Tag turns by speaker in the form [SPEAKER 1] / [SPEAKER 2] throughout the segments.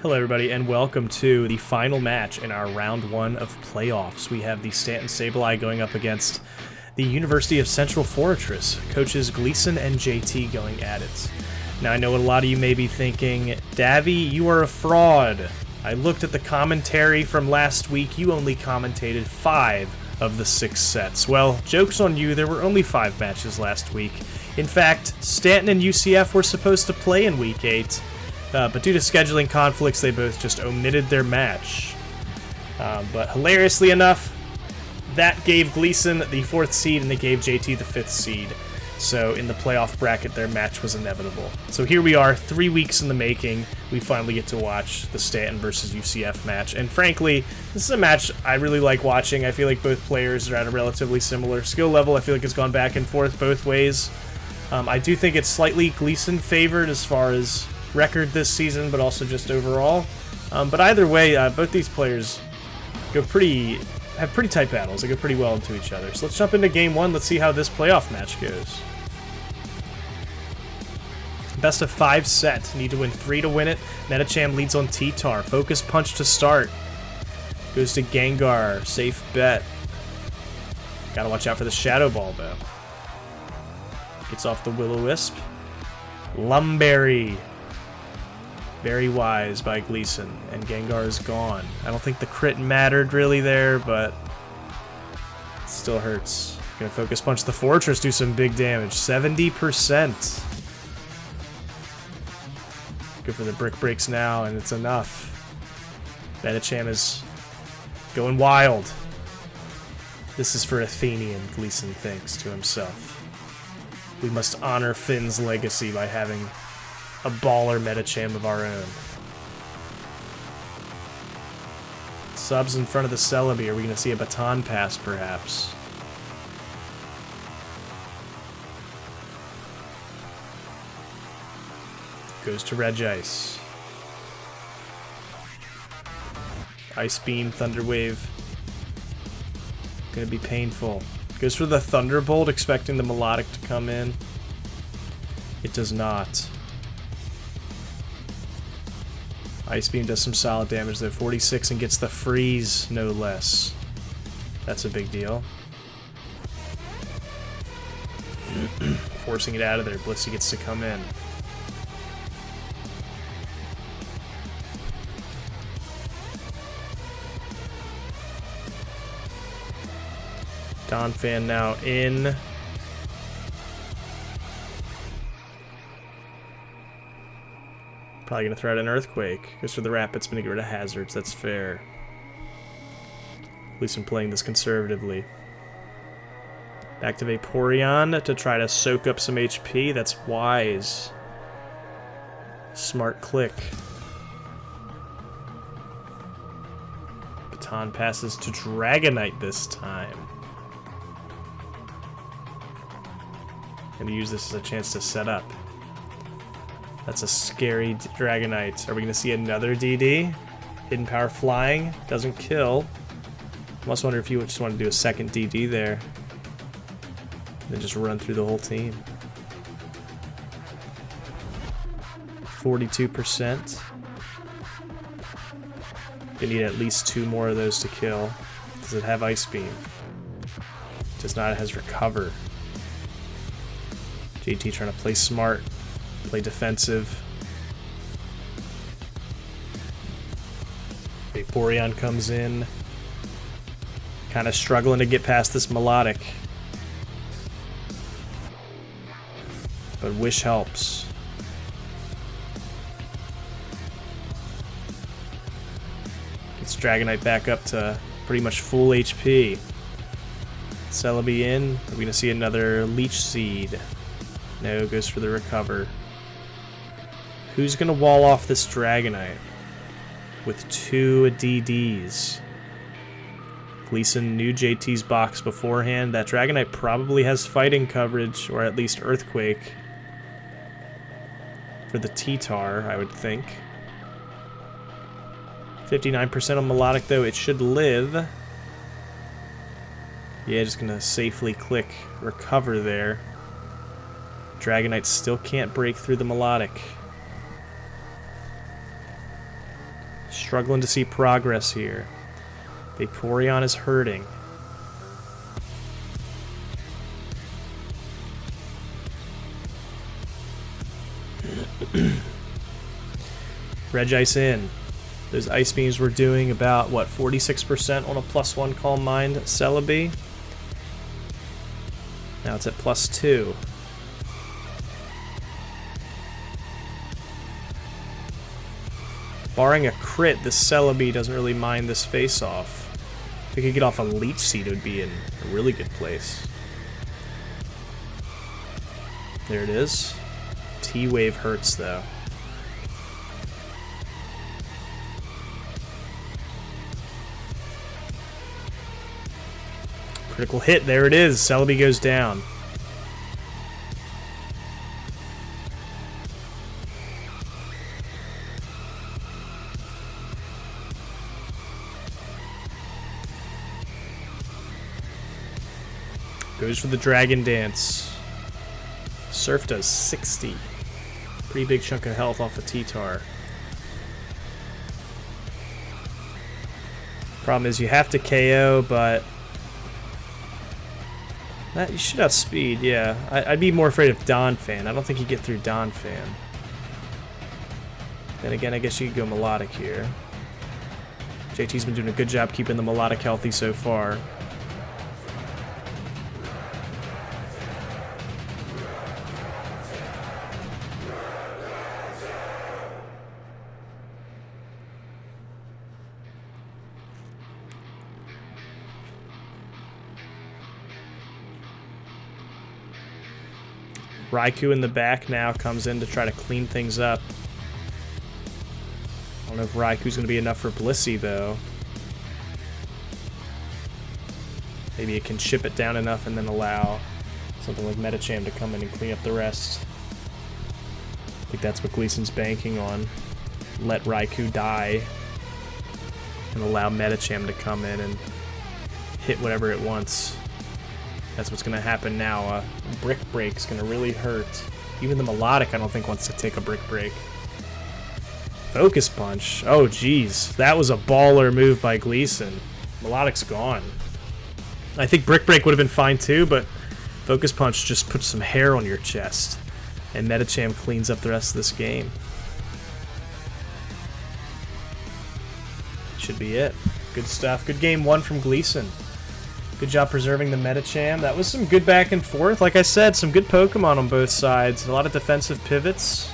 [SPEAKER 1] Hello everybody and welcome to the final match in our round 1 of playoffs. We have the Staunton Sableye going up against the University of Central Fortress. Coaches Gleason and JT going at it. Now I know what a lot of you may be thinking, Davey, you are a fraud. I looked at the commentary from last week, you only commentated 5 of the 6 sets. Well, joke's on you, there were only 5 matches last week. In fact, Staunton and UCF were supposed to play in week 8. But due to scheduling conflicts, they both just omitted their match. But hilariously enough, that gave Gleason the 4th seed and they gave JT the 5th seed. So in the playoff bracket, their match was inevitable. So here we are, 3 weeks in the making. We finally get to watch the Staunton versus UCF match. And frankly, this is a match I really like watching. I feel like both players are at a relatively similar skill level. I feel like it's gone back and forth both ways. I do think it's slightly Gleason favored as far as record this season, but also just overall. But either way, both these players have pretty tight battles. They go pretty well into each other. So let's jump into game 1. Let's see how this playoff match goes. Best of 5 set. Need to win 3 to win it. Metacham leads on T-Tar. Focus punch to start. Goes to Gengar. Safe bet. Gotta watch out for the Shadow Ball, though. Gets off the Will-O-Wisp. Lumberry. Very wise by Gleason, and Gengar is gone. I don't think the crit mattered really there, but it still hurts. Gonna focus punch the Fortress, do some big damage. 70%. Go for the brick breaks now, and it's enough. Metacham is going wild. This is for Athenian, Gleason thinks to himself. We must honor Finn's legacy by having a baller Metacham of our own. Subs in front of the Celebi. Are we going to see a baton pass, perhaps? Goes to Regice. Ice Beam, Thunder Wave. Going to be painful. Goes for the Thunderbolt, expecting the Melodic to come in. It does not. Ice Beam does some solid damage though, 46, and gets the freeze, no less. That's a big deal. Forcing it out of there, Blissey gets to come in. Donphan now in. Probably going to throw out an Earthquake. Goes for the Rapid's going to get rid of hazards. That's fair. At least I'm playing this conservatively. Back to Vaporeon to try to soak up some HP. That's wise. Smart click. Baton passes to Dragonite this time. Going to use this as a chance to set up. That's a scary Dragonite. Are we going to see another DD? Hidden Power Flying. Doesn't kill. I must wonder if you just want to do a second DD there. Then just run through the whole team. 42%. You need at least 2 more of those to kill. Does it have Ice Beam? Does not. It has Recover. JT trying to play smart. Play defensive. Vaporeon comes in. Kind of struggling to get past this Melodic. But Wish helps. Gets Dragonite back up to pretty much full HP. Celebi in. Are we going to see another Leech Seed? No, goes for the Recover. Who's going to wall off this Dragonite with 2 DDs? Gleason knew JT's box beforehand. That Dragonite probably has fighting coverage, or at least Earthquake. For the T-Tar, I would think. 59% on Melodic, though. It should live. Yeah, just going to safely click Recover there. Dragonite still can't break through the Melodic. Struggling to see progress here. Vaporeon is hurting. Regice in. Those Ice Beams were doing about, what, 46% on a +1 Calm Mind Celebi? Now it's at +2. Barring a crit, the Celebi doesn't really mind this face-off. If it could get off a Leech Seed, it would be in a really good place. There it is. T-Wave hurts, though. Critical hit, there it is. Celebi goes down. Goes for the Dragon Dance. Surf does 60. Pretty big chunk of health off of T-Tar. Problem is you have to KO, but you should have speed, yeah. I'd be more afraid of Donphan. I don't think you get through Donphan. Then again, I guess you could go Melodic here. JT's been doing a good job keeping the Melodic healthy so far. Raikou in the back now comes in to try to clean things up. I don't know if Raikou's going to be enough for Blissey, though. Maybe it can chip it down enough and then allow something like Medicham to come in and clean up the rest. I think that's what Gleason's banking on. Let Raikou die and allow Medicham to come in and hit whatever it wants. That's what's going to happen now. Brick Break's going to really hurt. Even the Melodic, I don't think, wants to take a Brick Break. Focus Punch. Oh, geez. That was a baller move by Gleason. Melodic's gone. I think Brick Break would have been fine too, but Focus Punch just puts some hair on your chest. And Medicham cleans up the rest of this game. Should be it. Good stuff. Good game one from Gleason. Good job preserving the Medicham. That was some good back and forth. Like I said, some good Pokemon on both sides. A lot of defensive pivots.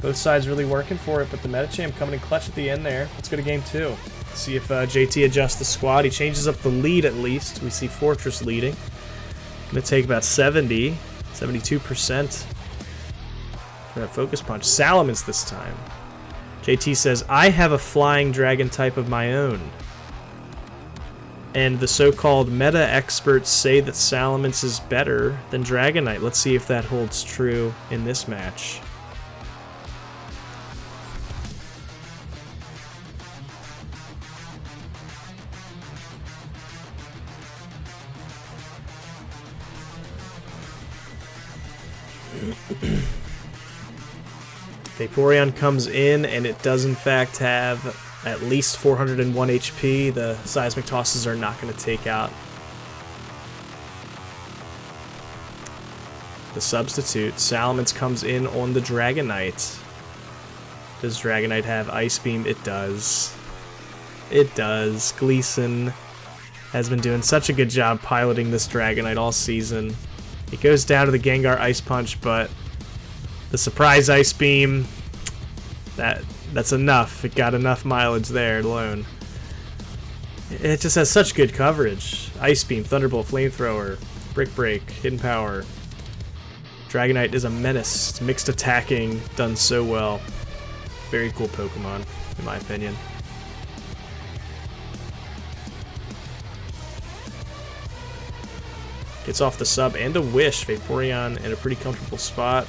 [SPEAKER 1] Both sides really working for it, but the Medicham coming in clutch at the end there. Let's go to game two. See if JT adjusts the squad. He changes up the lead at least. We see Fortress leading. Going to take about 70, 72% for that Focus Punch. Salamence this time. JT says, I have a flying dragon type of my own. And the so-called meta experts say that Salamence is better than Dragonite. Let's see if that holds true in this match. Vaporeon comes in, and it does in fact have at least 401 HP. The Seismic Tosses are not going to take out the substitute. Salamence comes in on the Dragonite. Does Dragonite have Ice Beam? It does. It does. Gleason has been doing such a good job piloting this Dragonite all season. It goes down to the Gengar Ice Punch, but the surprise Ice Beam, that's enough. It got enough mileage there alone. It just has such good coverage. Ice Beam, Thunderbolt, Flamethrower, Brick Break, Hidden Power. Dragonite is a menace. It's mixed attacking, done so well. Very cool Pokemon, in my opinion. Gets off the sub and a Wish. Vaporeon in a pretty comfortable spot.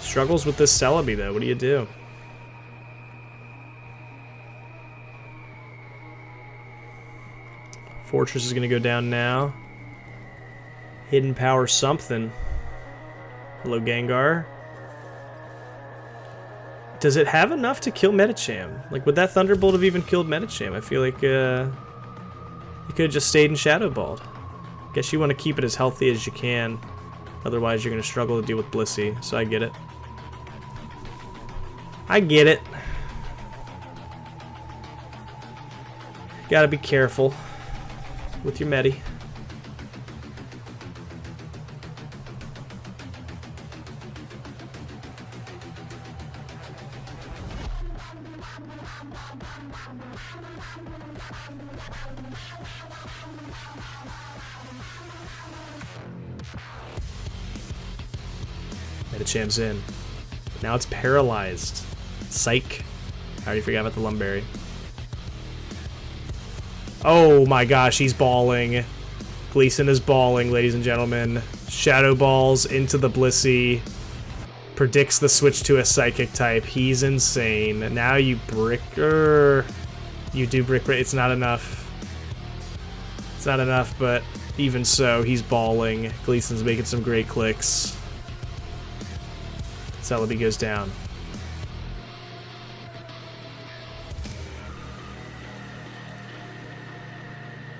[SPEAKER 1] Struggles with this Celebi, though. What do you do? Fortress is going to go down now. Hidden Power something. Hello, Gengar. Does it have enough to kill Medicham? Like, would that Thunderbolt have even killed Medicham? I feel like you could have just stayed in Shadow Balled. Guess you want to keep it as healthy as you can. Otherwise, you're going to struggle to deal with Blissey, so I get it. I get it. Gotta be careful with your Medi. Medicham's in. Now it's paralyzed. Psych. I already forgot about the Lumberry. Oh my gosh, he's balling. Gleason is balling, ladies and gentlemen. Shadow Balls into the Blissey. Predicts the switch to a Psychic type. He's insane. Now you bricker. You do brick. It's not enough. It's not enough, but even so, he's balling. Gleason's making some great clicks. Celebi goes down.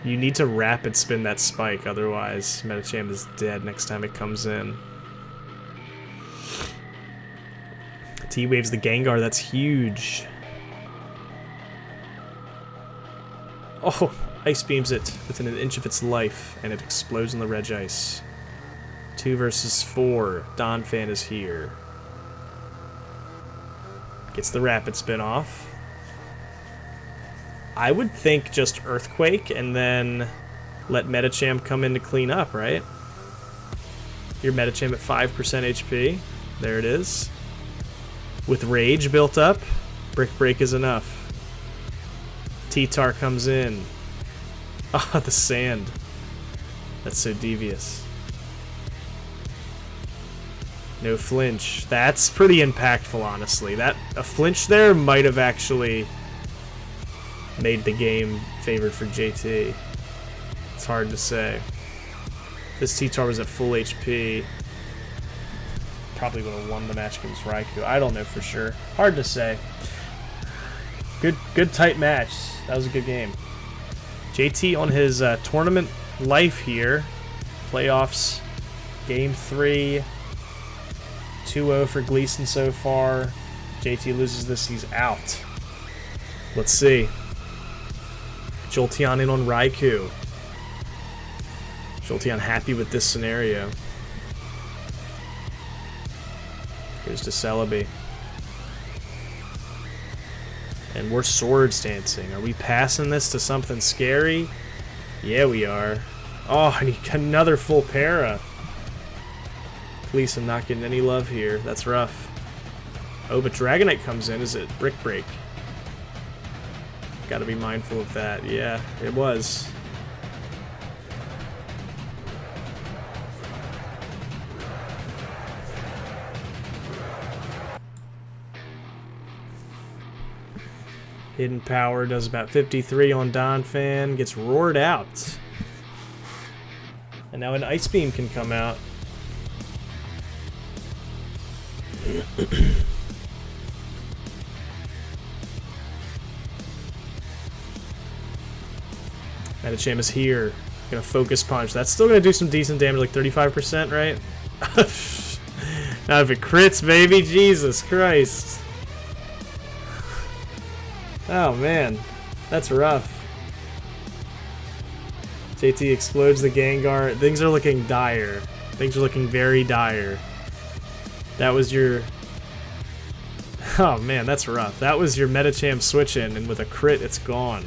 [SPEAKER 1] You need to rapid spin that spike, otherwise Medicham is dead next time it comes in. T-Waves the Gengar, that's huge. Oh, Ice Beams it within an inch of its life, and it explodes in the Regice. 2 versus 4. Donphan is here. Gets the rapid spin off. I would think just Earthquake and then let Medicham come in to clean up, right? Your Medicham at 5% HP. There it is. With Rage built up, Brick Break is enough. T-Tar comes in. Ah, oh, the sand. That's so devious. No flinch. That's pretty impactful, honestly. A flinch there might have actually made the game favored for JT. It's hard to say. This T-Tar was at full HP. Probably would have won the match against Raikou. I don't know for sure. Hard to say. Good tight match. That was a good game. JT on his tournament life here. Playoffs. Game 3. 2-0 for Gleason so far. JT loses this, he's out. Let's see. Jolteon in on Raikou. Jolteon happy with this scenario. Goes to Celebi. And we're Swords Dancing. Are we passing this to something scary? Yeah, we are. Oh, I need another full para. Gleason not getting any love here. That's rough. Oh, but Dragonite comes in. Is it Brick Break? Gotta be mindful of that. Yeah, it was. Hidden Power does about 53 on Donphan. Gets roared out. And now an Ice Beam can come out. Medicham is here. Gonna Focus Punch. That's still gonna do some decent damage, like 35%, right? Now if it crits, baby, Jesus Christ. Oh man, that's rough. JT explodes the Gengar. Things are looking dire. Things are looking very dire. That was your... Oh man, that's rough. That was your Medicham switch in, and with a crit, it's gone.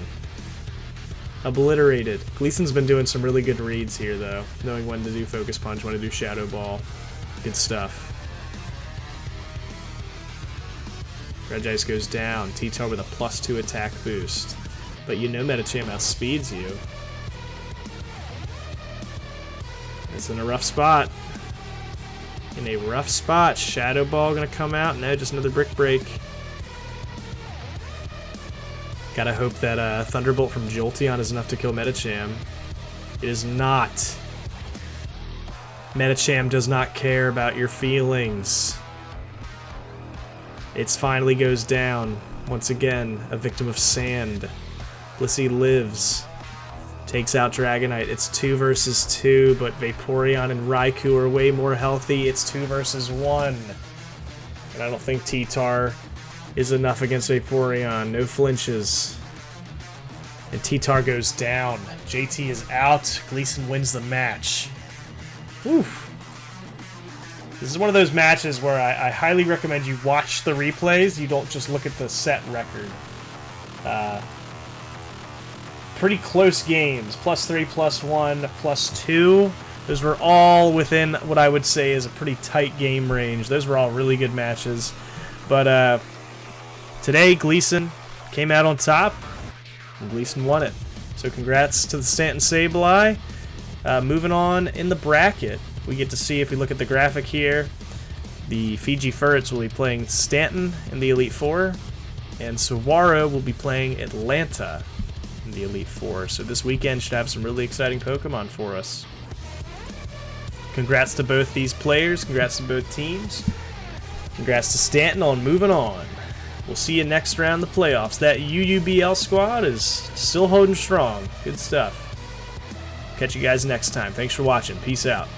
[SPEAKER 1] Obliterated. Gleason's been doing some really good reads here, though. Knowing when to do Focus Punch, when to do Shadow Ball. Good stuff. Regice goes down. T-Tar with a +2 attack boost. But you know Medicham outspeeds you. It's in a rough spot. In a rough spot. Shadow Ball gonna come out. No, just another Brick Break. Gotta hope that Thunderbolt from Jolteon is enough to kill Medicham. It is not. Medicham does not care about your feelings. It's finally goes down. Once again, a victim of sand. Blissey lives. Takes out Dragonite. It's 2 versus 2, but Vaporeon and Raikou are way more healthy. It's 2 versus 1. And I don't think T-Tar is enough against Vaporeon. No flinches. And T-Tar goes down. JT is out. Gleason wins the match. Oof. This is one of those matches where I highly recommend you watch the replays. You don't just look at the set record. Pretty close games. +3, +1, +2. Those were all within what I would say is a pretty tight game range. Those were all really good matches. But today, Gleason came out on top, and Gleason won it. So congrats to the Staunton Sableye. Moving on in the bracket, we get to see, if we look at the graphic here, the Fiji Ferrets will be playing Staunton in the Elite Four, and Saguaro will be playing Atlanta in the Elite Four. So this weekend should have some really exciting Pokemon for us. Congrats to both these players. Congrats to both teams. Congrats to Staunton on moving on. We'll see you next round of the playoffs. That UUBL squad is still holding strong. Good stuff. Catch you guys next time. Thanks for watching. Peace out.